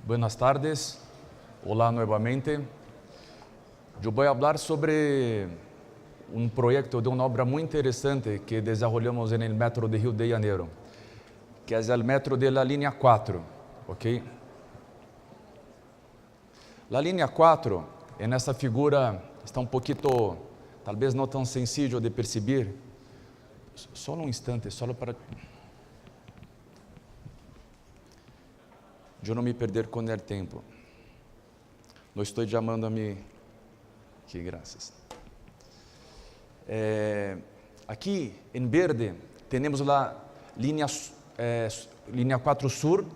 Buenas tardes, hola nuevamente. Yo voy a hablar sobre un proyecto de una obra muy interesante que desarrollamos en el metro de Rio de Janeiro, que es el metro de la línea 4, ¿ok? La línea 4, en esta figura, está un poquito, tal vez no tan sencillo de percibir. Solo un instante, solo para... Eu não me perder com o tempo. Não estou chamando a mim. Que graças. Aqui em verde temos a linha 4 Sur,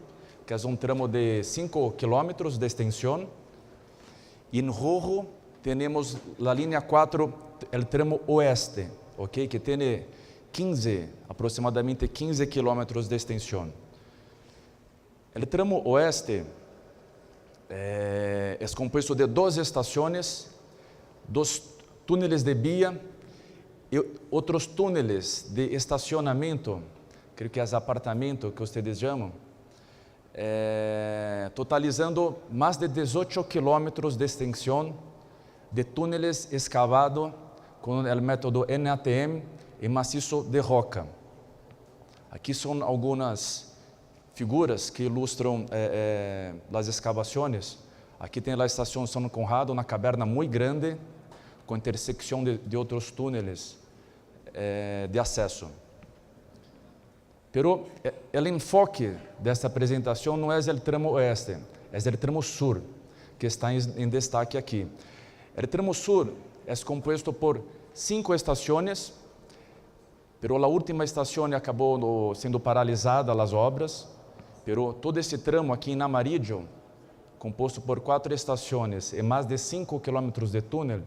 que é um tramo de 5 quilômetros de extensão. E em rojo temos a linha 4, o tramo oeste, ok? Que tem aproximadamente 15 quilômetros de extensão. O tramo oeste é composto de 2 estações, 2 túneles de via e outros túneles de estacionamento, creio que é apartamento que vocês chamam, totalizando mais de 18 quilômetros de extensão de túneles escavados com o método NATM e maciço de roca. Aqui são algumas figuras que ilustram as escavações. Aqui tem a estação São Conrado, uma caverna muito grande, com intersecção de outros túneles de acesso. Pero o enfoque desta apresentação não é o tramo oeste, é o tramo sur, que está em destaque aqui. O tramo sur é composto por 5 estações, pero a última estação acabou sendo paralisada as obras. Pero todo esse tramo aqui em amarillo, composto por 4 estações e mais de 5 quilômetros de túnel,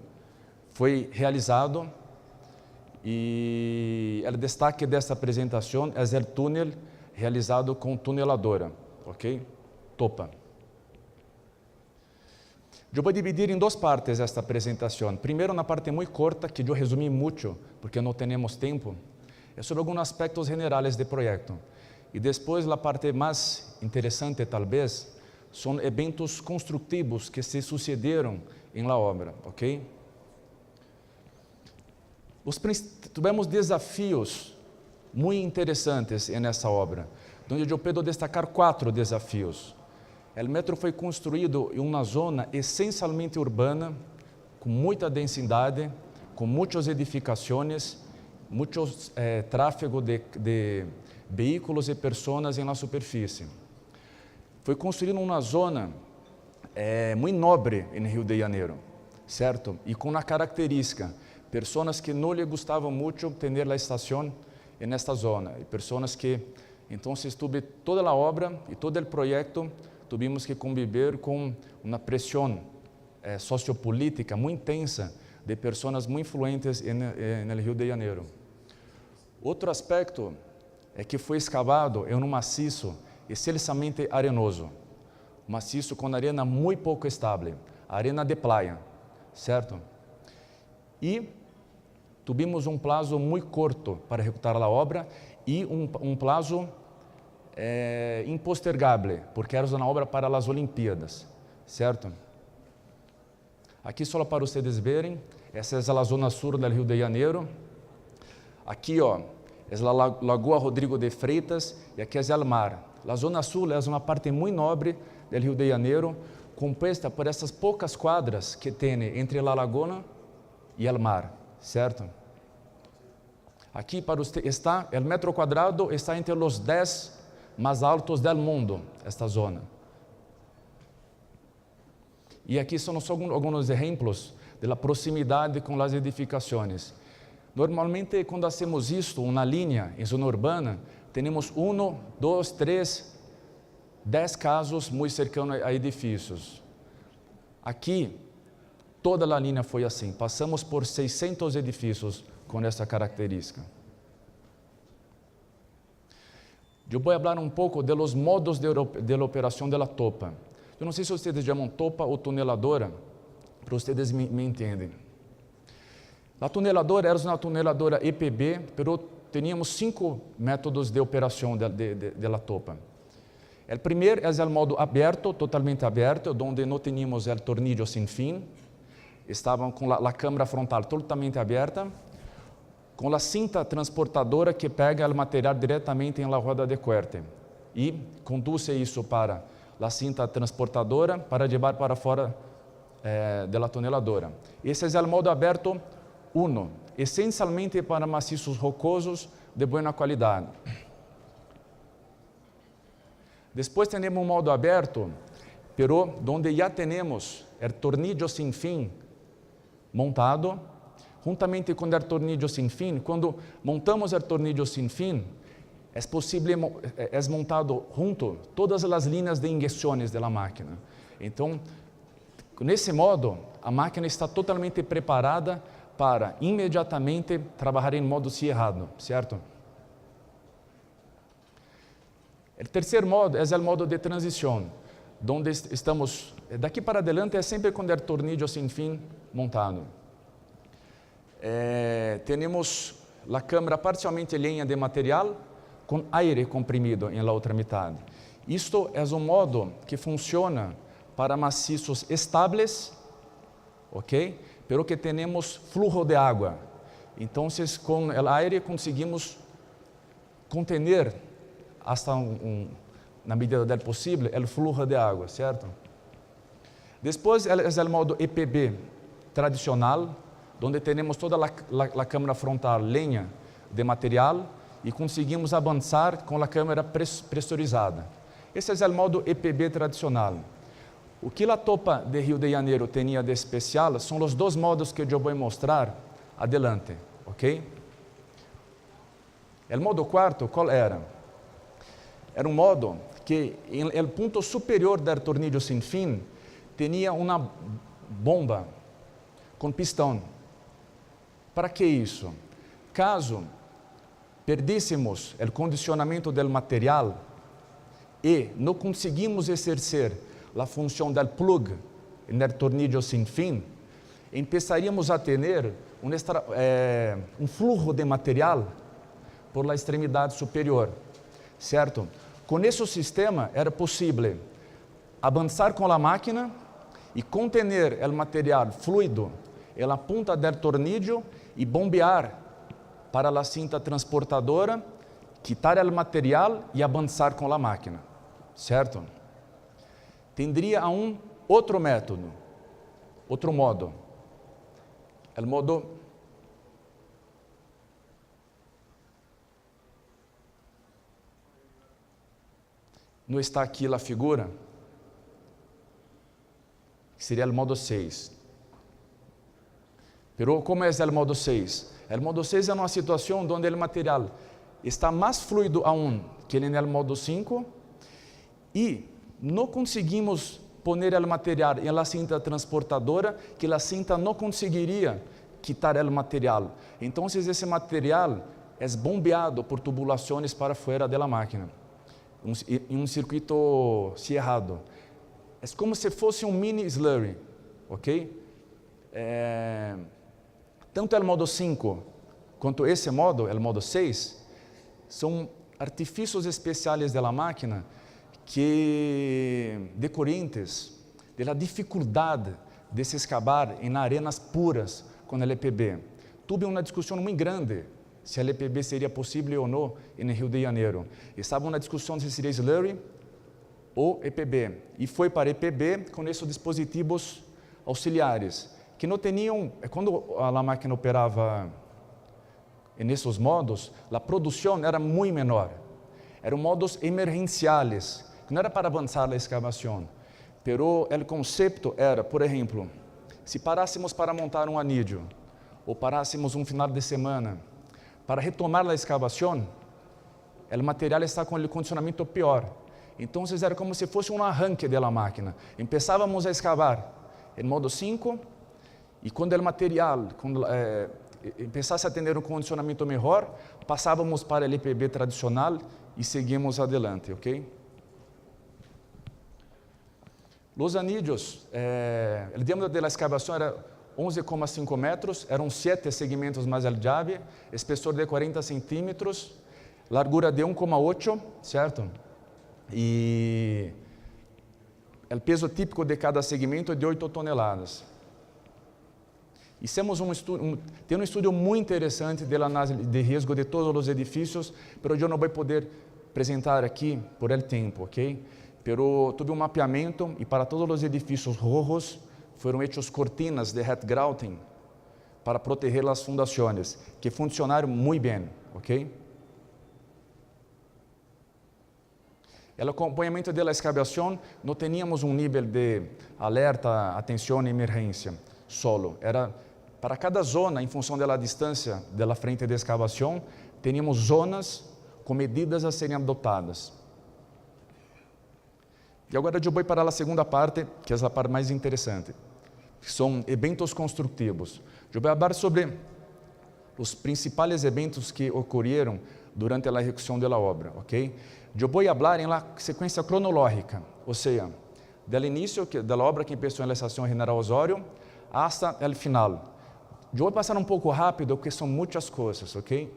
foi realizado. E o destaque desta apresentação é o túnel realizado com tuneladora, ok? Topa. Eu vou dividir em 2 partes esta apresentação. Primeiro, na parte muito curta, que eu resumi muito, porque não temos tempo, é sobre alguns aspectos generais do projeto. E depois, a parte mais interessante, talvez, são eventos construtivos que se sucederam em la obra, ok? Tivemos desafios muito interessantes nessa obra, onde eu posso destacar 4 desafios. O metro foi construído em uma zona essencialmente urbana, com muita densidade, com muitas edificações, muito tráfego de veículos e pessoas em la superfície. Foi construído em uma zona muito nobre em Rio de Janeiro, certo? E com uma característica, pessoas que não lhe gostavam muito ter a estação nesta zona, e pessoas que, então, tuve toda a obra e todo o projeto, tivemos que conviver com uma pressão sociopolítica muito intensa de pessoas muito influentes no Rio de Janeiro. Outro aspecto é que foi escavado em um maciço excelente arenoso, maciço com arena muito pouco estável, arena de praia, certo? E tivemos um prazo muito curto para executar a obra e um prazo impostergável, porque era uma obra para as Olimpíadas, certo? Aqui só para vocês verem, essa é a zona sul do Rio de Janeiro. Aqui, ó, é a Lagoa Rodrigo de Freitas e aqui é o mar. A zona sul é uma parte muito nobre do Rio de Janeiro, composta por essas poucas quadras que tem entre a lagoa e o mar, certo? Aqui para você está, o metro quadrado está entre os 10 mais altos do mundo, esta zona. E aqui são só alguns exemplos da proximidade com as edificações. Normalmente, quando hacemos isto, uma linha em zona urbana, temos 1, 2, 3, 10 casos muito cercanos a edifícios. Aqui, toda a linha foi assim. Passamos por 600 edifícios com essa característica. Eu vou falar um pouco dos modos de operação da topa. Eu não sei se vocês chamam topa ou tuneladora, para vocês me entendem. A tuneladora era uma tuneladora EPB, mas tínhamos 5 métodos de operação da topa. O primeiro é o modo aberto, totalmente aberto, onde não tínhamos o tornillo sem fim. Estavam com a câmara frontal totalmente aberta, com a cinta transportadora que pega o material diretamente na roda de corte e conduz isso para a cinta transportadora para levar para fora da toneladora. Esse é o modo aberto 1, essencialmente para maciços rocosos de boa qualidade. Depois temos um modo aberto, pero onde já temos o tornillo sem fim montado, juntamente com o tornillo sem fim. Quando montamos o tornillo sem fim, é possível, é montado junto todas as linhas de injeções da máquina. Então, nesse modo, a máquina está totalmente preparada para imediatamente trabalhar em modo cerrado, certo? O terceiro modo é o modo de transição, onde estamos, daqui para adelante, é sempre com o tornillo sem fim montado. Temos a câmara parcialmente lenha de material com aire comprimido em la outra metade. Isto é um modo que funciona para maciços estáveis, ok? Pero que temos flujo de água. Então, com o aire conseguimos conter hasta na medida do possível o flujo de água, certo? Depois é o modo EPB tradicional, onde temos toda a câmara frontal lenha de material e conseguimos avançar com a câmara pressurizada. Esse é o modo EPB tradicional. O que a Topa de Rio de Janeiro tinha de especial são os dois modos que eu vou mostrar adelante, ok? O modo quarto, qual era? Era um modo que, no ponto superior do tornillo sem fim, tinha uma bomba com pistão. Para que isso? Caso perdíssemos o condicionamento do material e não conseguimos exercer a função do plug no tornillo sem fim, começaríamos a ter um fluxo de material por la extremidade superior, certo? Com esse sistema era possível avançar com a máquina e conter o material fluido na ponta do tornillo e bombear para a cinta transportadora, quitar o material e avançar com a máquina, certo? Tendria outro método, outro modo. O modo não está aqui a figura, que seria o modo 6. Pero como é o modo 6? O modo 6 é uma situação onde o material está mais fluido aún que no modo 5 e não conseguimos poner o material em la cinta transportadora, que a cinta não conseguiria quitar o material. Então, esse material é bombeado por tubulações para fora da máquina, em circuito cerrado. É como se fosse um mini slurry, ok? Tanto o modo 5 quanto esse modo, o modo 6, são artifícios especiais da máquina que decorrentes da dificuldade de se escavar em arenas puras com o EPB. Tive uma discussão muito grande se o EPB seria possível ou não em Rio de Janeiro. Estava na discussão se seria slurry ou EPB. E foi para EPB com esses dispositivos auxiliares, que não tinham, quando a máquina operava nesses modos, a produção era muito menor. Eram modos emergenciais, que não era para avançar a escavação. Pero o conceito era, por exemplo, se parássemos para montar um anillo, ou parássemos um final de semana, para retomar a escavação, o material está com o condicionamento pior. Então, era como se fosse um arranque da máquina. Começávamos a escavar em modo 5, e quando o material começasse a ter um condicionamento melhor, passávamos para o EPB tradicional e seguimos adelante, ok? Os anillos, o diâmetro da escavação era 11,5 metros, eram 7 segmentos mais a llave, espessor de 40 centímetros, largura de 1,8, certo? e o peso típico de cada segmento é de 8 toneladas. Hicimos tem um estudo muito interessante da análise de risco de todos os edifícios, mas eu não vou poder apresentar aqui por el tempo, ok? Pero tuve um mapeamento e para todos os edifícios rojos foram hechos cortinas de Hetgrouting para proteger as fundações, que funcionaram muito bem, ok? O acompanhamento da escavação, não tínhamos um nível de alerta, atenção e emergência solo. Era para cada zona, em função da distância da frente de escavação, tínhamos zonas com medidas a serem adotadas. E agora eu vou para a segunda parte, que é a parte mais interessante, que são eventos construtivos. Eu vou falar sobre os principais eventos que ocorreram durante a execução da obra, ok? Eu vou falar em sequência cronológica, ou seja, do início da obra que começou na Estação General Osório, até o final. Eu vou passar um pouco rápido, porque são muitas coisas, ok?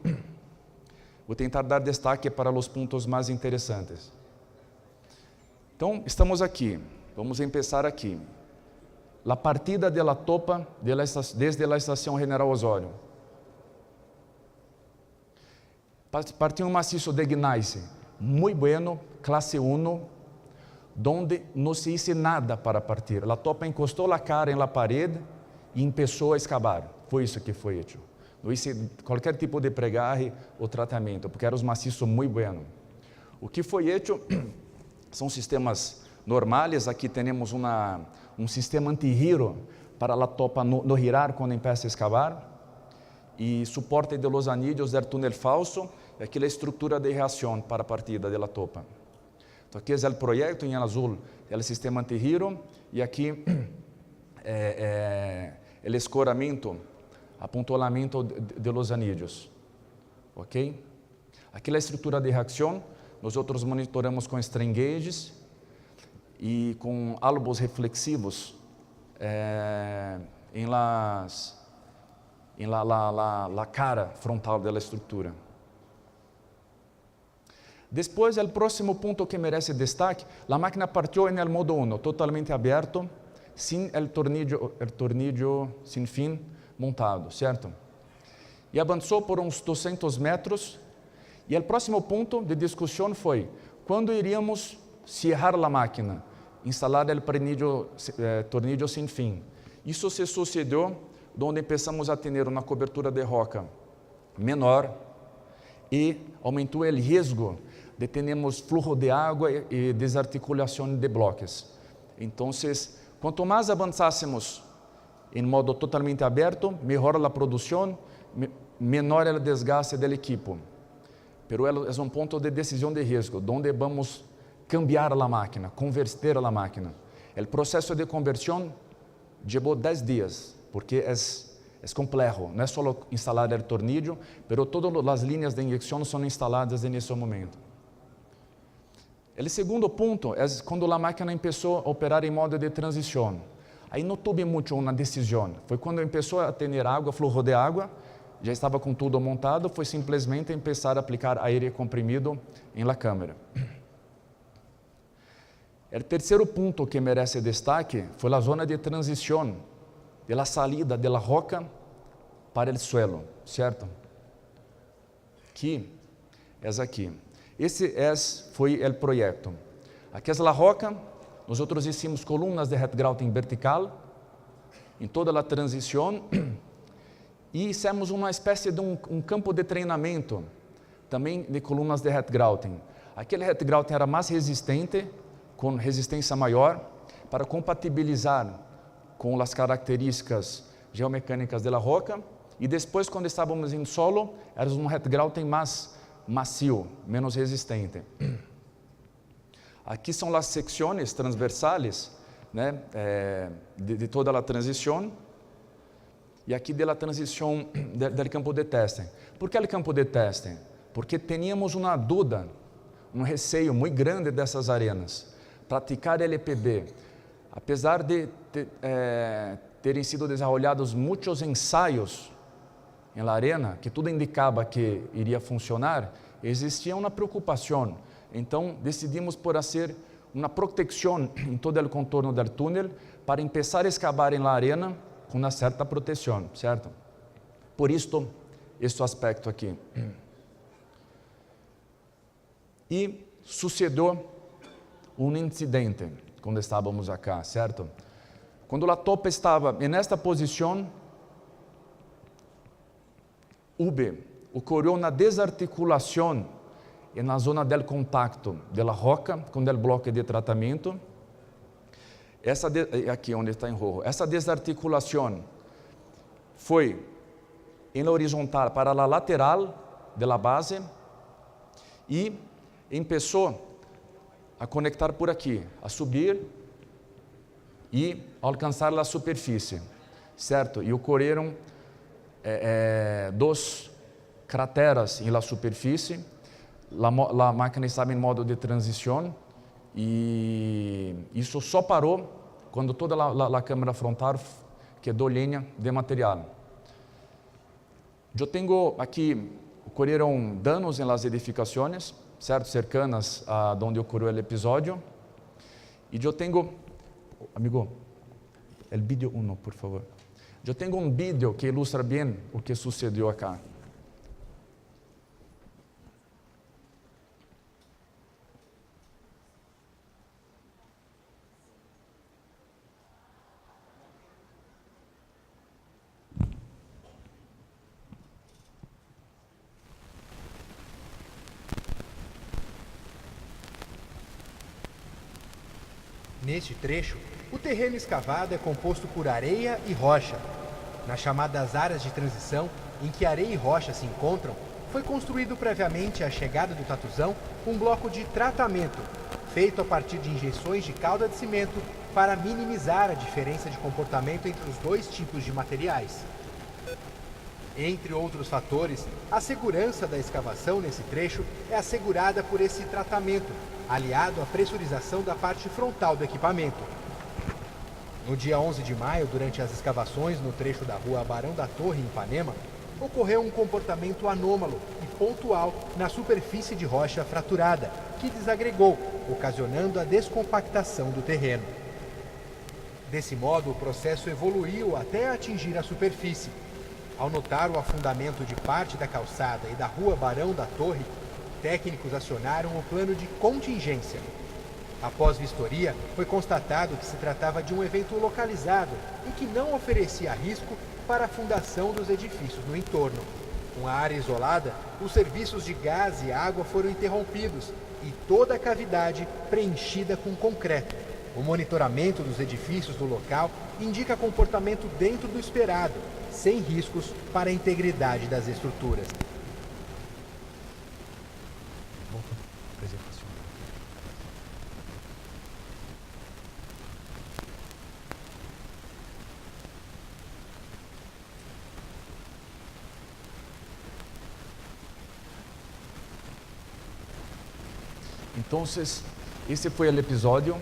Vou tentar dar destaque para os pontos mais interessantes. Então, estamos aqui. Vamos começar aqui. A partida de la topa desde a Estação General Osório. Partiu um maciço de gneiss muito bueno, classe 1, onde não se hizo nada para partir. A topa encostou a cara na parede e começou a escavar. Foi isso que foi feito. Não hice qualquer tipo de pregarre ou tratamento, porque era um maciço muito bueno. O que foi feito são sistemas normais. Aqui temos um sistema anti-giro para a topa não girar quando começa a escavar. E suporte de los anillos del túnel falso, e aqui a estrutura de reação para a partida da topa. Então aqui é o projeto, em azul é o sistema anti-giro, e aqui o escoramento, apuntolamento de los anillos. Ok? Aqui a estrutura de reação, nós monitoramos com strain gauges e com albos reflexivos em la cara frontal da estrutura. Depois, o próximo ponto que merece destaque, a máquina partiu no modo 1, totalmente aberto, sem o tornillo sem fim montado, certo? E avançou por uns 200 metros, e o próximo ponto de discussão foi quando iríamos cerrar a máquina, instalar o tornillo sem fim. Isso se sucedeu onde começamos a ter uma cobertura de roca menor e aumentou o risco de termos fluxo de água e desarticulação de bloques. Então, quanto mais avançássemos em modo totalmente aberto, melhor a produção, menor o desgaste do equipo. Pero é um ponto de decisão de risco, onde vamos cambiar a máquina, converter a máquina. O processo de conversão levou 10 dias, porque é complexo. Não é só instalar o tornillo, mas todas as linhas de injeção são instaladas nesse momento. O segundo ponto é quando a máquina começou a operar em modo de transição. Aí não tive muito uma decisão. Foi quando começou a ter água, fluxo de água, já estava com tudo montado, foi simplesmente começar a aplicar aire comprimido em la câmera. O terceiro ponto que merece destaque foi a zona de transição, de la salida de la roca para o suelo, certo? Que é aqui. Esse foi o projeto. Aqui é a roca, nós hicimos colunas de Hetgrouting vertical, em toda a transição, e fizemos uma espécie de um campo de treinamento, também de colunas de Hetgrouting. Aquele Hetgrouting era mais resistente, com resistência maior, para compatibilizar com as características geomecânicas da roca, e depois, quando estávamos em solo, era um Hetgrouting mais macio, menos resistente. Aqui são as secções transversais, né, de toda a transição, e aqui da transição do campo de teste. Por que o campo de teste? Porque tínhamos uma dúvida, um receio muito grande dessas arenas. Praticar LPB, apesar de terem sido desenvolvidos muitos ensaios na arena, que tudo indicava que iria funcionar, existia uma preocupação Então, decidimos por fazer uma proteção em todo o contorno do túnel para começar a escavar na arena com uma certa proteção, certo? Por isto, este aspecto aqui. E sucedeu um incidente quando estávamos acá, certo? Quando a topa estava nesta posição, ocorreu uma desarticulação na zona del contacto da roca com o bloco de tratamento. Aqui onde está em rojo. Essa desarticulação foi em horizontal para a lateral da base e começou a conectar por aqui, a subir e alcançar a superfície, certo? E ocorreram duas crateras na superfície. A máquina estava em modo de transição e isso só parou quando toda a câmara frontal quedou linha de material. Eu tenho aqui, ocorreram danos nas edificações, certo? Cercanas a onde ocorreu o episódio. E eu tenho, amigo, o vídeo 1, por favor. Eu tenho um vídeo que ilustra bem o que sucedeu acá. Neste trecho, o terreno escavado é composto por areia e rocha. Nas chamadas áreas de transição, em que areia e rocha se encontram, foi construído previamente à chegada do Tatuzão um bloco de tratamento, feito a partir de injeções de calda de cimento para minimizar a diferença de comportamento entre os dois tipos de materiais. Entre outros fatores, a segurança da escavação nesse trecho é assegurada por esse tratamento, aliado à pressurização da parte frontal do equipamento. No dia 11 de maio, durante as escavações no trecho da rua Barão da Torre, em Ipanema, ocorreu um comportamento anômalo e pontual na superfície de rocha fraturada, que desagregou, ocasionando a descompactação do terreno. Desse modo, o processo evoluiu até atingir a superfície. Ao notar o afundamento de parte da calçada e da rua Barão da Torre, técnicos acionaram o plano de contingência. Após vistoria, foi constatado que se tratava de um evento localizado e que não oferecia risco para a fundação dos edifícios no entorno. Com a área isolada, os serviços de gás e água foram interrompidos e toda a cavidade preenchida com concreto. O monitoramento dos edifícios do local indica comportamento dentro do esperado, sem riscos para a integridade das estruturas. Então, esse foi o episódio.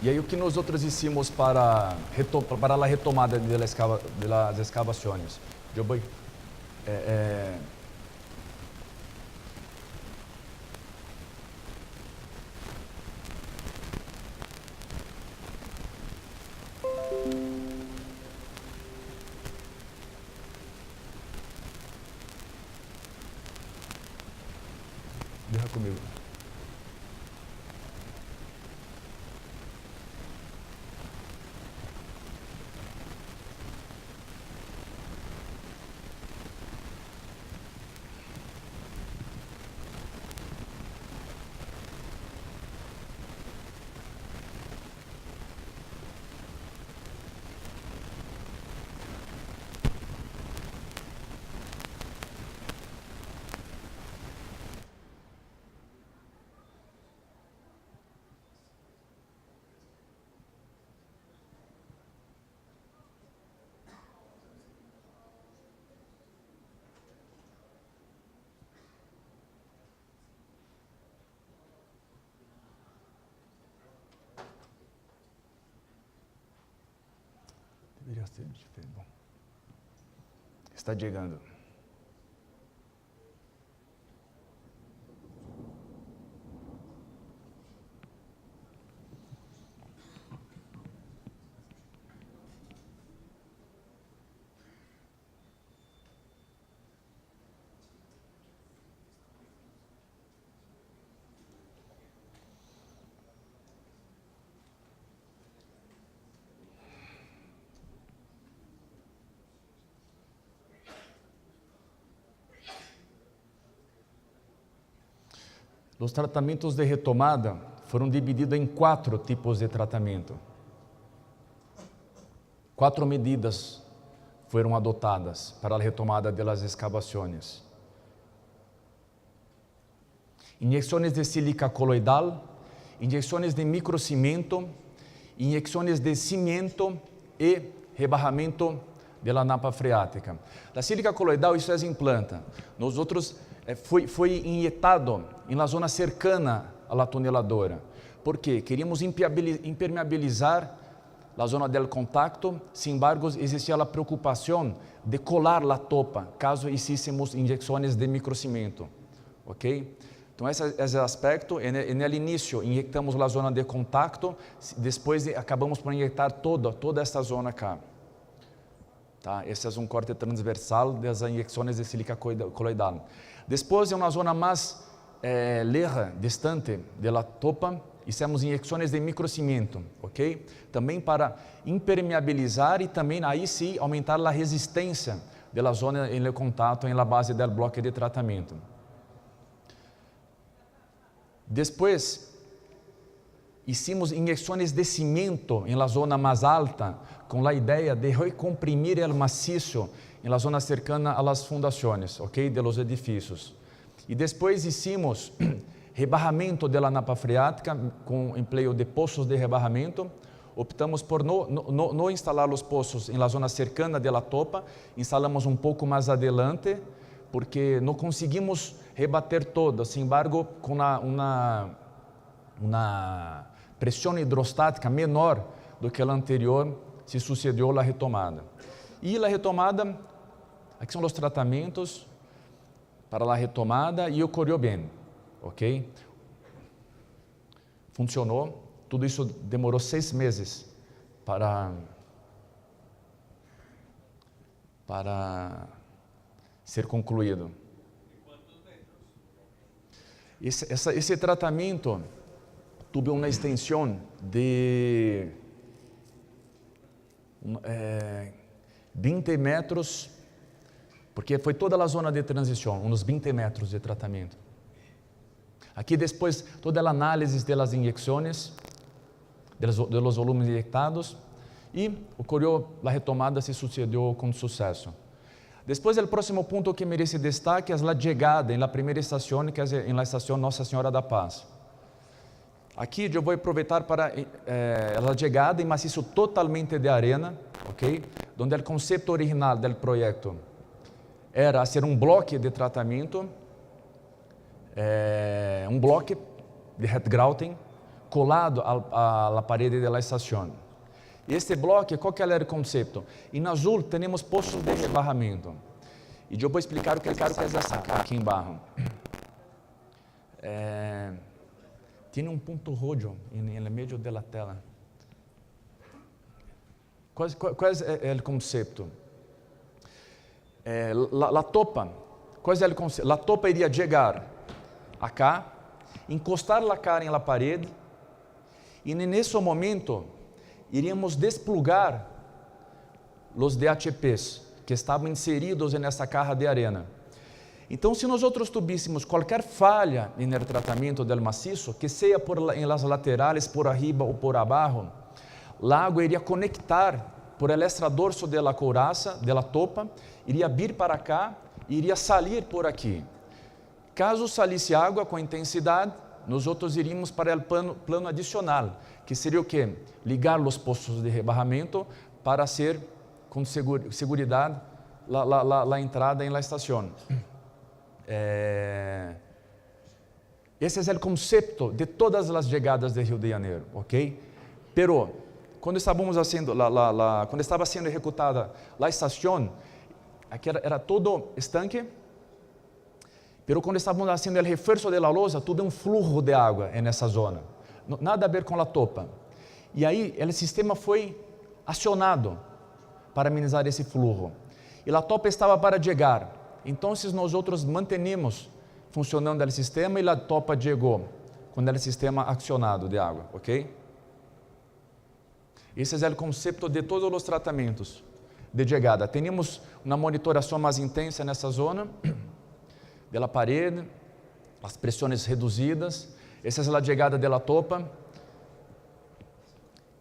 E aí o que nós outros hicimos para a retomada das escavações? Eu vou deixa comigo. Deveria ser diferente. Bom, está chegando. Os tratamentos de retomada foram divididos em 4 tipos de tratamento. 4 medidas foram adotadas para a retomada das escavações. Injeções de sílica coloidal, injeções de microcimento, injeções de cimento e rebarramento da napa freática. A sílica coloidal, isso é implanta. Nós outros foi injetado na zona cercana à tuneladora. Por quê? Queríamos impermeabilizar a zona del contacto, sin embargo, existia a preocupação de colar a topa, caso hicíssemos injeções de microcimento. Ok? Então, esse é o aspecto. No início, injetamos a zona de contacto, depois acabamos por injetar toda esta zona cá. Tá? Esse é um corte transversal das injeções de sílica coloidal. Depois, em uma zona mais leja, distante da topa, fizemos injeções de microcimento, ok? Também para impermeabilizar e também aí sim aumentar a resistência da zona em contato na base do bloco de tratamento. Depois, hicimos injeções de cimento na zona mais alta, com a ideia de recomprimir o maciço na zona cercana às fundações, ok, de los edifícios. E depois hicimos rebarramento da napa freática com emprego de poços de rebarramento. Optamos por não instalar os poços na zona cercana da topa, instalamos um pouco mais adelante, porque não conseguimos rebater todo, sin embargo, com uma pressão hidrostática menor do que a anterior, se sucedeu a retomada. E a retomada, aqui são os tratamentos para a retomada e ocorreu bem, ok? Funcionou, tudo isso demorou 6 meses para ser concluído. Esse tratamento teve uma extensão de 20 metros, porque foi toda a zona de transição, uns 20 metros de tratamento. Aqui depois toda a análise das injeções, dos volumes injetados, e ocorreu a retomada, se sucedeu com sucesso. Depois, o próximo ponto que merece destaque é a chegada na primeira estação, que é na estação Nossa Senhora da Paz. Aqui eu vou aproveitar para a chegada em maciço totalmente de arena, ok? Onde o conceito original do projeto era ser um bloco de tratamento, um bloco de Hetgrauten colado à parede da estação. Este bloco, qual que era o conceito? Em azul temos poços de rebarramento. E eu vou explicar o que é essa aqui embaixo. Tem um ponto rojo no meio da tela. Qual é o conceito? A topa, qual é o conceito? A topa iria chegar acá, encostar a cara na parede, e nesse momento iríamos desplugar os DHPs que estavam inseridos nessa caja de arena. Então, se nós tivéssemos qualquer falha no tratamento do maciço, que seja em las laterais, por arriba ou por abaixo, a água iria conectar por el extradorso da couraça, da topa, iria vir para cá e iria sair por aqui. Caso salisse água com intensidade, nós iríamos para o plano adicional, que seria o quê? Ligar os poços de rebarramento para ser com segurança a entrada na estação. Esse é o conceito de todas as chegadas de Rio de Janeiro, ok? Pero quando estávamos quando estava sendo executada a estação, aqui era todo estanque. Pero quando estávamos fazendo o reforço da lousa, tudo um fluxo de água nessa zona. Nada a ver com a topa. E aí, o sistema foi acionado para amenizar esse fluxo. E a topa estava para chegar. Então, nós mantenemos funcionando o sistema e a topa chegou com o sistema acionado de água, ok? Esse é o conceito de todos os tratamentos de chegada. Temos uma monitoração mais intensa nessa zona, da parede, las presiones reducidas. Essa é a chegada da topa.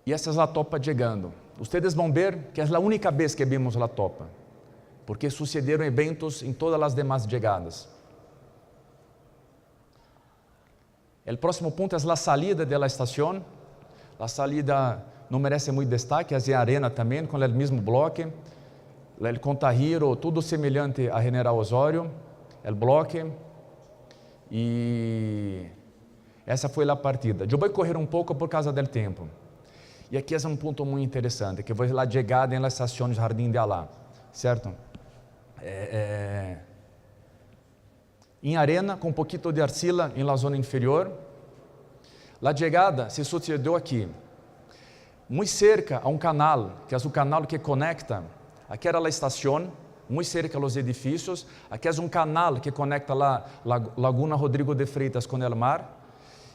E essa é a topa chegando. Ustedes vão ver que é a única vez que vimos a topa, porque sucederam eventos em todas as demais chegadas. O próximo ponto é a salida da estação. A salida não merece muito destaque, é a arena também, com o mesmo bloco. O Contagiro, tudo semelhante a General Osório, o bloco. E essa foi a partida. Eu vou correr um pouco por causa do tempo. E aqui é um ponto muito interessante, que foi a chegada na estação de Jardim de Alá, certo? Em arena, com um pouquinho de arcila na zona inferior. A chegada se sucedeu aqui, muito cerca a um canal, que é o canal que conecta, aqui era a estação, muito cerca aos edifícios, aqui é um canal que conecta a Laguna Rodrigo de Freitas com o mar,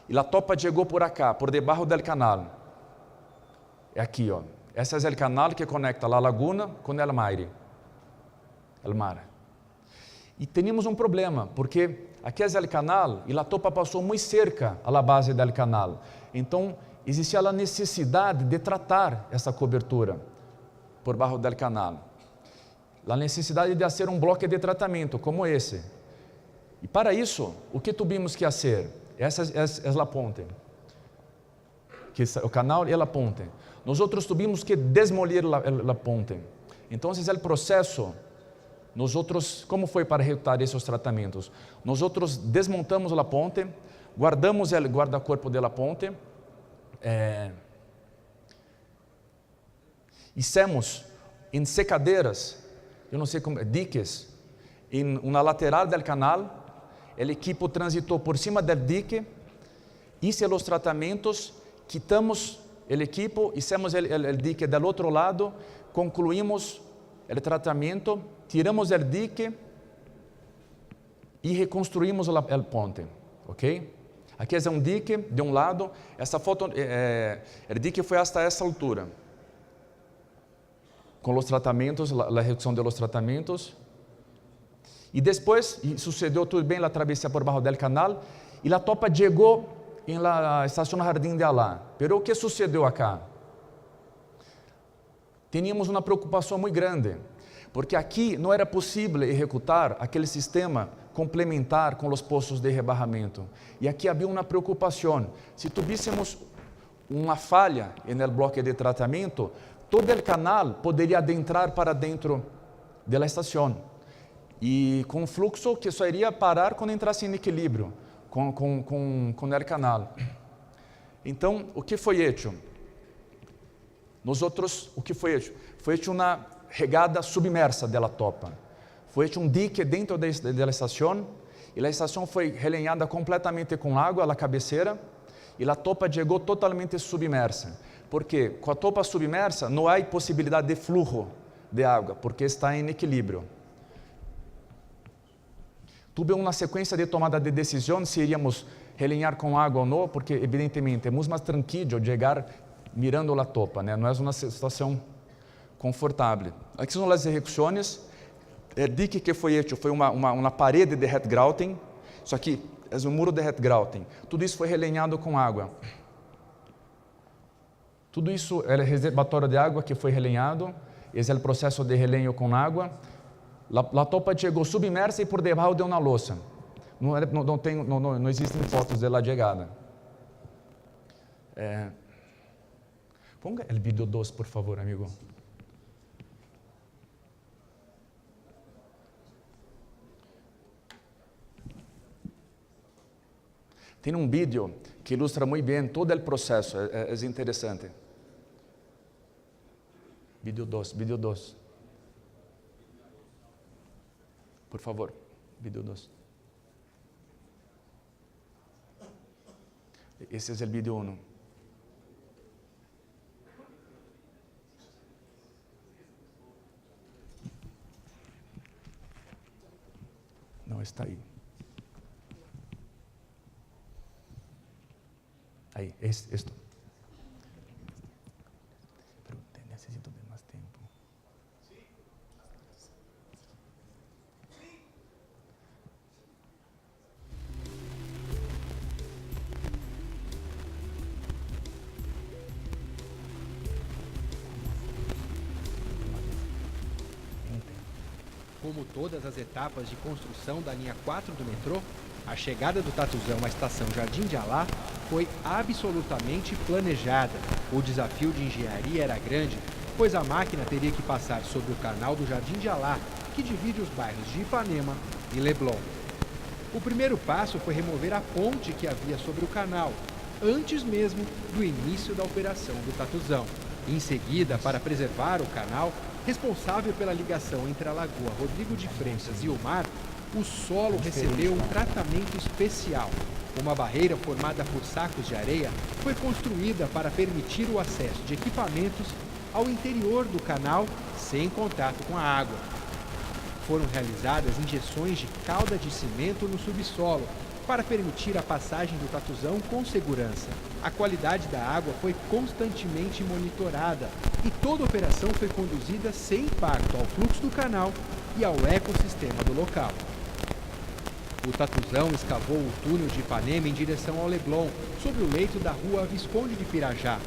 e a topa chegou por acá, por debaixo do canal. É aqui, ó. Esse é o canal que conecta a laguna com o mar. E tínhamos um problema, porque aqui é o canal e a topa passou muito cerca à base do canal. Então, existia a necessidade de tratar essa cobertura por baixo do canal. A necessidade de fazer um bloco de tratamento como esse. E para isso, o que tuvimos que fazer? Essa é a ponte. Que o canal e a ponte. Nós tuvimos que desmolir a ponte. Então, esse é o processo. Nós, como foi para executar esses tratamentos? Nós desmontamos a ponte, guardamos o guarda-corpo da ponte, hicimos em secadeiras, eu não sei como, diques, em uma lateral do canal. O equipo transitou por cima do dique, hice os tratamentos, quitamos o equipo, hicimos o dique do outro lado, concluímos o tratamento, tiramos o dique e reconstruímos o ponte, ok? Aqui é um dique de um lado, essa foto, o dique foi hasta essa altura, com os tratamentos, a redução dos tratamentos. E depois, sucedeu tudo bem, a travessia por baixo do canal, e a topa chegou na estação Jardim de Alá. Pero o que sucedeu acá? Tínhamos uma preocupação muito grande, porque aqui não era possível executar aquele sistema complementar com os postos de rebarramento. E aqui havia uma preocupação. Se tivéssemos uma falha no bloco de tratamento, todo o canal poderia adentrar para dentro da estação. E com fluxo que só iria parar quando entrasse em equilíbrio com o canal. Então, o que foi feito? O que foi feito? Foi feita uma regada submersa da topa. Foi feito um dique dentro da estação, e a estação foi relenhada completamente com água, a cabeceira, e a topa chegou totalmente submersa. Porque com a topa submersa não há possibilidade de fluxo de água, porque está em equilíbrio. Tive uma sequência de tomada de decisão se iríamos relinhar com água ou não, porque evidentemente é muito mais tranquilo chegar mirando a topa, né? Não é uma situação confortável. Aqui são as execuções. O dique que foi feito foi uma parede de Hetgrouting. Isso aqui é um muro de Hetgrouting. Tudo isso foi relinhado com água. Tudo isso é reservatório de água que foi relinhado. Esse é o processo de relenho com água. A topa chegou submersa e por debaixo deu na louça. Não existem fotos da chegada. Ponga o vídeo 2, por favor, amigo. Tem um vídeo que ilustra muito bem todo o processo, é interessante. Vídeo 2. Por favor, vídeo 2. Esse é o vídeo 1. Não está aí. Aí, esto. Pero necesito de más tiempo. Como todas as etapas de construção da linha 4 do metrô, a chegada do Tatuzão à estação Jardim de Alá foi absolutamente planejada. O desafio de engenharia era grande, pois a máquina teria que passar sobre o canal do Jardim de Alá, que divide os bairros de Ipanema e Leblon. O primeiro passo foi remover a ponte que havia sobre o canal, antes mesmo do início da operação do Tatuzão. Em seguida, para preservar o canal, responsável pela ligação entre a Lagoa Rodrigo de Freitas e o mar, o solo recebeu um tratamento especial. Uma barreira formada por sacos de areia foi construída para permitir o acesso de equipamentos ao interior do canal sem contato com a água. Foram realizadas injeções de calda de cimento no subsolo para permitir a passagem do Tatuzão com segurança. A qualidade da água foi constantemente monitorada e toda a operação foi conduzida sem impacto ao fluxo do canal e ao ecossistema do local. O Tatuzão escavou o túnel de Ipanema em direção ao Leblon, sobre o leito da rua Visconde de Pirajá.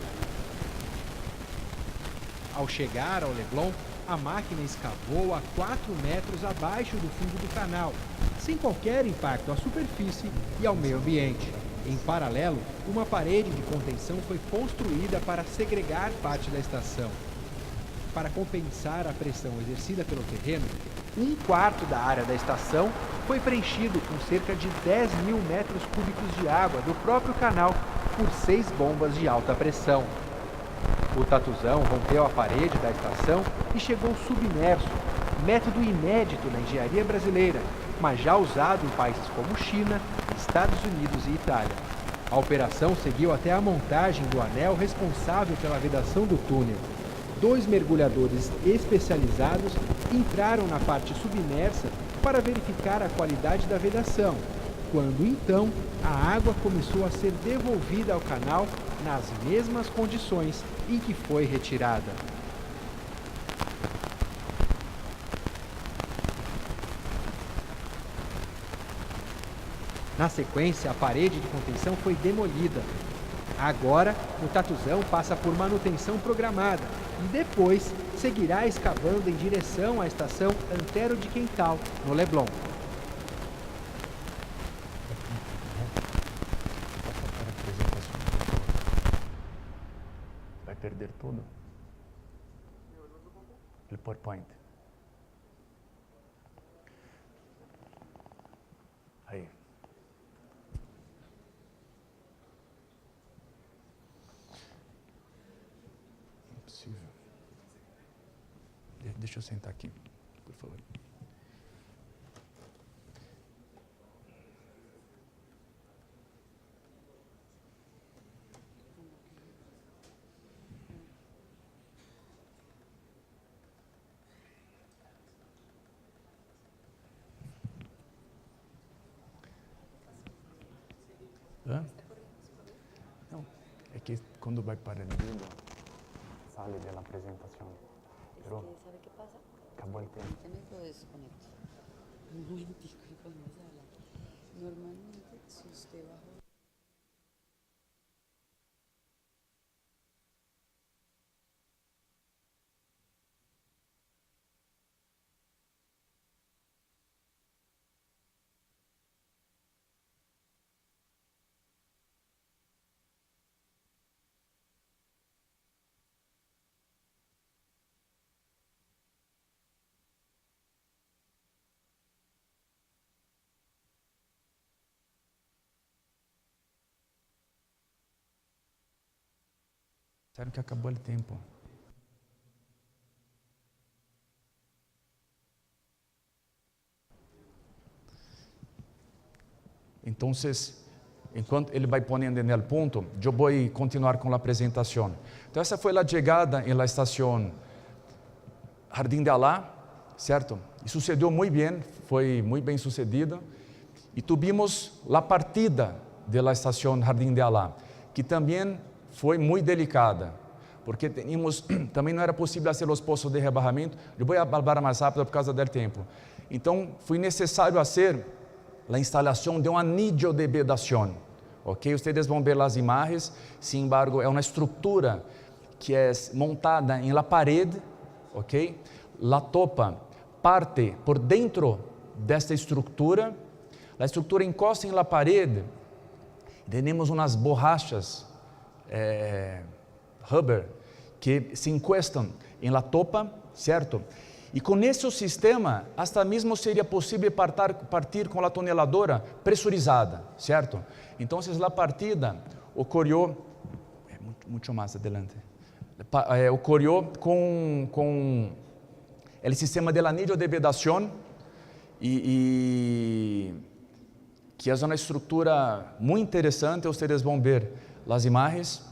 Ao chegar ao Leblon, a máquina escavou a 4 metros abaixo do fundo do canal, sem qualquer impacto à superfície e ao meio ambiente. Em paralelo, uma parede de contenção foi construída para segregar parte da estação. Para compensar a pressão exercida pelo terreno, 1/4 da área da estação foi preenchido com cerca de 10.000 metros cúbicos de água do próprio canal por 6 bombas de alta pressão. O Tatuzão rompeu a parede da estação e chegou submerso, método inédito na engenharia brasileira, mas já usado em países como China, Estados Unidos e Itália. A operação seguiu até a montagem do anel responsável pela vedação do túnel. 2 mergulhadores especializados entraram na parte submersa para verificar a qualidade da vedação, quando então a água começou a ser devolvida ao canal nas mesmas condições em que foi retirada. Na sequência, a parede de contenção foi demolida. Agora, o Tatuzão passa por manutenção programada e depois seguirá escavando em direção à estação Antero de Quental, no Leblon. Vai perder tudo? O PowerPoint. Aí. Impossível. Deixa eu sentar aqui, por favor. Hã? Não, é que quando vai para el vídeo, sale de la presentación. Pero ¿Sabe qué pasa? acabó el tiempo. Me lo desconecto. Un momentico y podemos hablar. Normalmente, si usted bajó... Sabe que acabou o tempo. Então, enquanto ele vai ponendo no ponto, eu vou continuar com a apresentação. Então, essa foi a chegada na estação Jardim de Alá, certo? E sucedeu muito bem, foi muito bem sucedida. E tivemos a partida da estação Jardim de Alá, que também foi muito delicada, porque também não era possível fazer os poços de rebarramento. Eu vou falar mais rápido por causa do tempo. Então, foi necessário fazer a instalação de um anillo de vedação. Ok? Vocês vão ver as imagens. Sin embargo, é uma estrutura que é montada em la parede, ok? La topa parte por dentro desta estrutura, a estrutura encosta em la parede, temos umas borrachas rubber que se encostam em la topa, certo? E com esse sistema, hasta mesmo seria possível partir com a toneladora pressurizada, certo? Então, a partida ocorreu, muito mais adelante, ocorreu com o sistema del anillo de vedação, e que é uma estrutura muito interessante, vocês vão ver as imagens,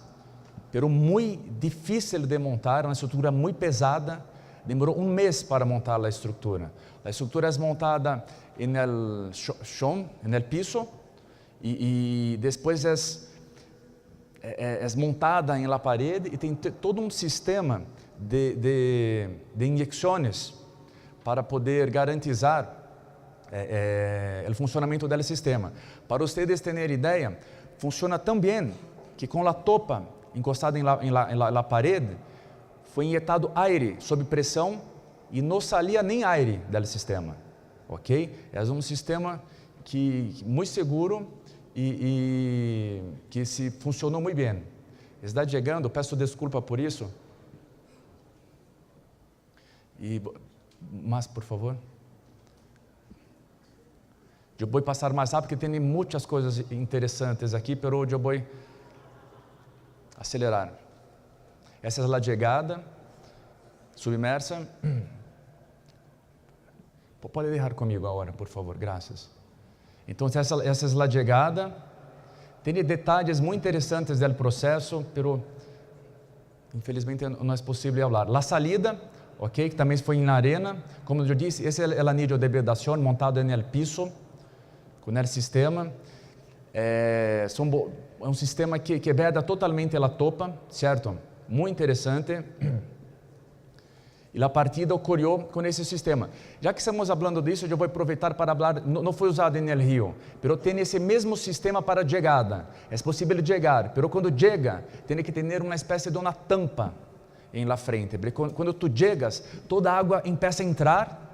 pero muito difícil de montar, uma estrutura muito pesada. Demorou um mês para montar a estrutura. A estrutura é montada no chão, no piso, e depois é montada em la parede, e tem todo um sistema de injeções para poder garantizar o funcionamento do sistema. Para vocês terem ideia, funciona tão bem que com a topa encostada em la parede, foi injetado aire sob pressão e não saía nem aire do sistema, ok? É um sistema muito seguro e que funcionou muito bem. Está chegando, peço desculpa por isso. E mais, por favor. Eu vou passar mais rápido porque tem muitas coisas interessantes aqui, mas eu vou acelerar. Essa é a chegada submersa. Pode deixar comigo agora, por favor, graças. Então, essa é a chegada. Tem detalhes muito interessantes do processo, mas infelizmente não é possível falar. A salida, ok, que também foi na arena. Como eu disse, esse é o anillo de vedação montado no piso, com o sistema. É um sistema que veda totalmente a topa, certo? Muito interessante. E a partida ocorreu com esse sistema. Já que estamos falando disso, eu vou aproveitar para falar, não foi usado no Rio, mas tem esse mesmo sistema para chegada. É possível chegar, mas quando chega, tem que ter uma espécie de uma tampa em la frente. Quando tu chegas, toda a água começa a entrar,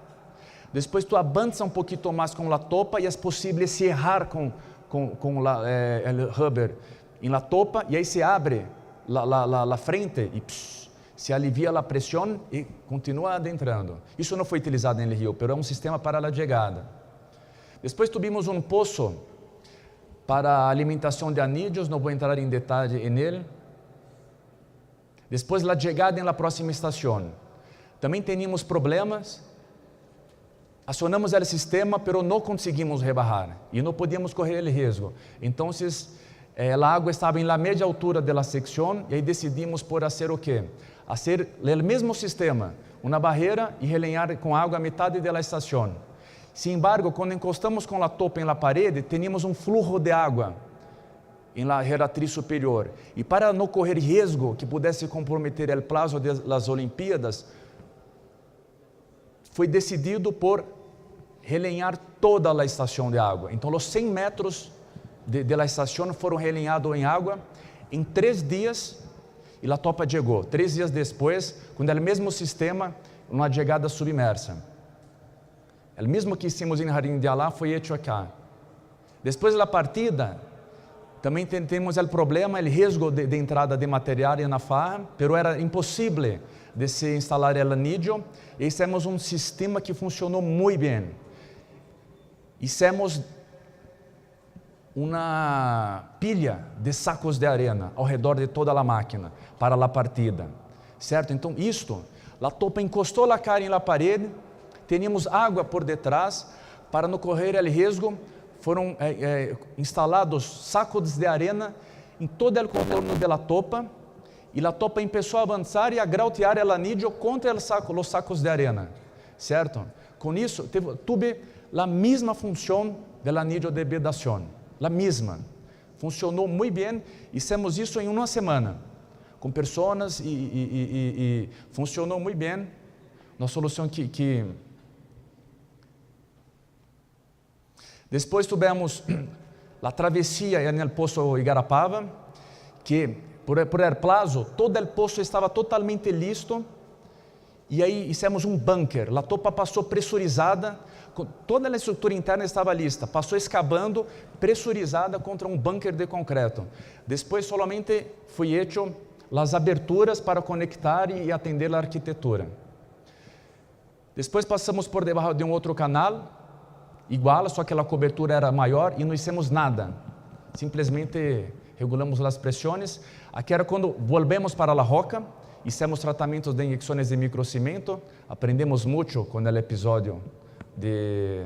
depois tu avança um pouquinho mais com a topa e é possível cerrar com o rubber em la topa, e aí se abre la frente e se alivia a pressão e continua adentrando. Isso não foi utilizado no Rio, mas é um sistema para a chegada. Depois tivemos um poço para a alimentação de anillos, não vou entrar em detalhe nele. Depois a chegada na próxima estação. Também tínhamos problemas. Acionamos o sistema, mas não conseguimos rebarrar e não podíamos correr o risco. Então, a água estava na média altura da secção e aí decidimos por fazer o quê? Fazer o mesmo sistema, uma barreira e relenhar com água a metade da estação. Sin embargo, quando encostamos com a topa na parede, tínhamos um fluxo de água na geratriz superior. E para não correr risco que pudesse comprometer o prazo das Olimpíadas, foi decidido por relenhar toda a estação de água. Então, os 100 metros da estação foram relenhados em água em 3 dias e a topa chegou. 3 dias depois, com o mesmo sistema, uma chegada submersa. O mesmo que hicimos em Jardín de Alá foi feito aqui. Depois da partida, também temos o problema, o risco de entrada de material na farra, mas era impossível de se instalar o anillo. E hicimos um sistema que funcionou muito bem. Hicimos uma pilha de sacos de arena ao redor de toda a máquina para a partida, certo? Então, a topa encostou a cara na parede, tínhamos água por detrás, para não correr o risco, foram instalados sacos de arena em todo o contorno da topa, e a topa começou a avançar e a grautear o anillo contra os sacos de arena, certo? Com isso, tive a mesma função do anillo de vedação, a mesma. Funcionou muito bem, fizemos isso em uma semana, com pessoas e funcionou muito bem. Uma solução que... Depois tivemos a travessia no Poço Igarapava, que por el prazo, todo o poço estava totalmente listo, E aí fizemos um bunker. A topa passou pressurizada, toda a estrutura interna estava lista, passou escavando, pressurizada contra um bunker de concreto. Depois solamente foi hecho as aberturas para conectar e atender a arquitetura. Depois passamos por debaixo de um outro canal, igual, só que a cobertura era maior e não hicimos nada. Simplesmente regulamos as pressões. Aqui era quando volvemos para a roca, hicimos tratamentos de injeções de microcimento, aprendemos muito com o episódio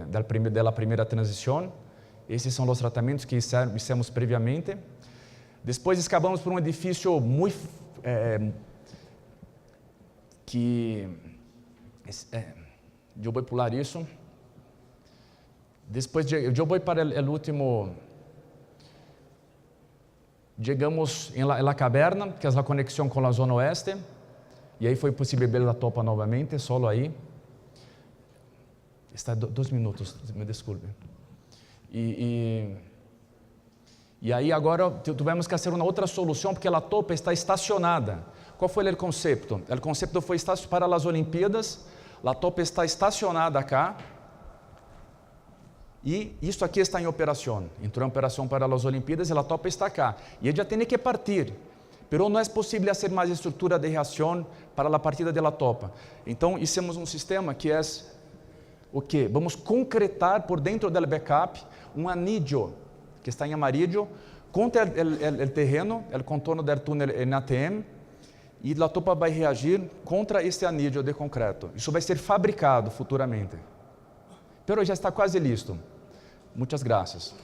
da primeira transição. Esses são os tratamentos que fizemos previamente. Depois escavamos por um edifício muito eu vou pular isso. Depois eu vou para o último. Chegamos em la caverna, que é a conexão com a zona oeste, e aí foi possível ver a topa novamente, solo aí. Está 2 minutos, me desculpe. E aí agora tivemos que fazer uma outra solução, porque a topa está estacionada. Qual foi o conceito? O conceito foi para as Olimpíadas, a topa está estacionada acá, e isso aqui está em operação. Entrou em operação para as Olimpíadas e a topa está acá. E ela tem que partir, mas não é possível fazer mais estrutura de reação para a partida da topa. Então, hicimos um sistema que é o quê? Vamos concretar por dentro do backup um anillo que está em amarillo contra o terreno, o contorno do túnel em ATM, e a topa vai reagir contra esse anillo de concreto. Isso vai ser fabricado futuramente. Pero já está quase listo. Muitas graças.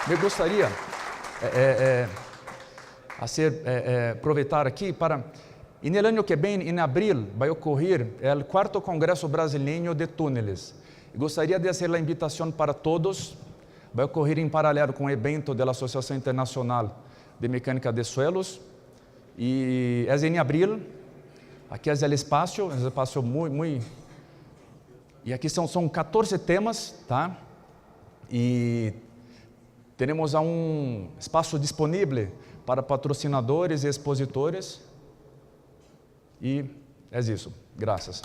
Me gostaria aproveitar aqui para... No ano que vem, em abril, vai ocorrer o 4º Congresso Brasileiro de Túneles. Gostaria de fazer a invitação para todos. Vai ocorrer em paralelo com o evento da Associação Internacional de Mecânica de Suelos. E é em abril. Aqui é o espaço muito... E aqui são 14 temas, tá? E temos um espaço disponível para patrocinadores e expositores. E é isso. Graças.